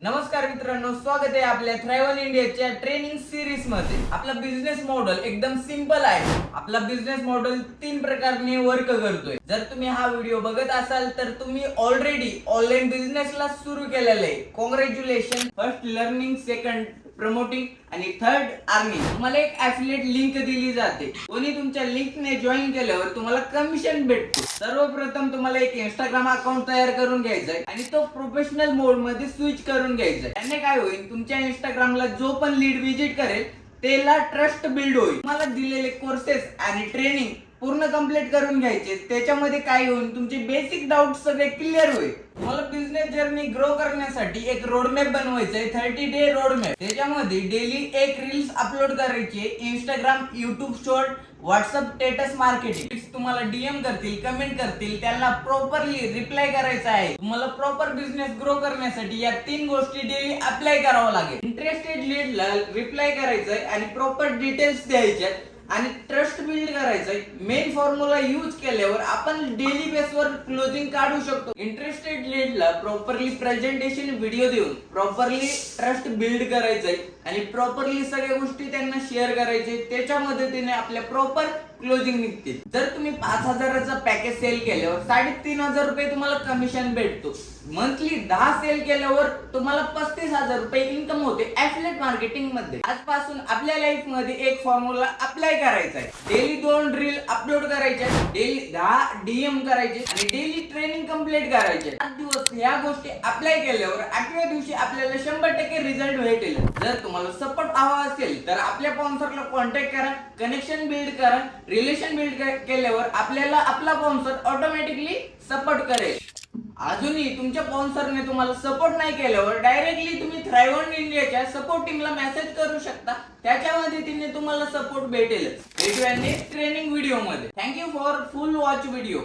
नमस्कार मित्रांनो, स्वागत आहे आपल्या थ्रायव्हन इंडियाच्या ट्रेनिंग सिरीज मध्ये। आपला बिझनेस मॉडेल एकदम सिंपल आहे। आपला बिझनेस मॉडेल 3 प्रकारने वर्क करतोय। जर तुम्ही हा व्हिडिओ बघत असाल तर तुम्ही ऑलरेडी ऑनलाइन बिझनेसला सुरू केलेलं आहे। Congratulation. First learning, second promoting आणि थर्ड अर्निंग। तुम्हाला एक ॲफिलिएट लिंक दिली जाते। कोणी तुमच्या लिंकने जॉईन केल्यावर तुम्हाला कमिशन भेटतो। सर्वप्रथम तुम्हाला एक इंस्टाग्राम अकाउंट तयार करून घ्यायचा आहे आणि तो प्रोफेशनल मोड मध्ये स्विच करून घ्यायचा आहे। त्याने काय होईल, तुमच्या इंस्टाग्रामला जो पण लीड विजिट करेल त्याला ट्रस्ट बिल्ड होईल। तुम्हाला दिलेले कोर्सेस आणि ट्रेनिंग पूर्ण कंप्लीट करून घ्यायचे। त्याच्यामध्ये काय होईल, तुमचे बेसिक डाउट सगळे क्लिअर होईल। तुम्हाला बिझनेस जर्नी ग्रो करण्यासाठी एक रोडमॅप बनवायचा आहे, 30 डे रोडमॅप। त्याच्यामध्ये डेली एक रील्स अपलोड करायची, Instagram, YouTube short, WhatsApp status marketing. तुम्हाला डीएम करतील, कमेंट करतील, त्यांना प्रॉपरली रिप्लाय करायचा आहे। तुम्हाला प्रॉपर बिझनेस ग्रो करण्यासाठी या 3 गोष्टी डेली अप्लाय करावं लागेल। इंटरेस्टेड लीडला रिप्लाय करायचा आहे आणि प्रॉपर डिटेल्स द्यायचे आणि ट्रस्ट बिल्ड करायचंय। मेन फॉर्म्युला यूज केल्यावर आपण डेली बेसवर क्लोजिंग काढू शकतो। इंटरेस्टेड लीडला प्रॉपरली प्रेझेंटेशन व्हिडिओ देऊन प्रॉपरली ट्रस्ट बिल्ड करायचंय आणि प्रॉपरली सगळ्या गोष्टी त्यांना शेअर करायचे। त्याच्या मदतीने आपल्या प्रॉपर क्लोजिंग निघतील। जर तुम्ही 5000चा पॅकेज सेल केल्यावर 3500 रुपये तुम्हाला कमिशन भेटतो। मंथली 10 सेल केल्यावर तुम्हाला 35000 रुपये इन्कम होते ॲफिलिएट मार्केटिंग मध्ये। आजपासून आपल्या लाईफ मध्ये एक फॉर्म्युला अप्लाय करायचा आहे। डेली 2 रील अपलोड करायचे, डेली 10 डीएम करायचे आणि डेली ट्रेनिंग कंप्लीट करायचे। 7 दिवस या गोष्टी अप्लाय केल्यावर 8व्या दिवशी आपल्याला 100% रिझल्ट भेटेल। जर तुम्हाला सपोर्ट हवा असेल तर आपल्या स्पॉन्सरला कॉन्टॅक्ट करा, कनेक्शन बिल्ड करा। रिलेशन बिल्ड केल्यावर आपल्याला आपला स्पॉन्सर ऑटोमॅटिकली सपोर्ट करेल। अजूनही तुमच्या स्पॉन्सरने तुम्हाला सपोर्ट नाही केल्यावर डायरेक्टली तुम्ही थ्रायव्हन इंडियाच्या सपोर्ट टीमला मेसेज करू शकता। त्याच्या मदतीने तुम्हाला सपोर्ट भेटेल। भेटूया नेक्स्ट ट्रेनिंग व्हिडिओ मध्ये। Thank you for full watch video.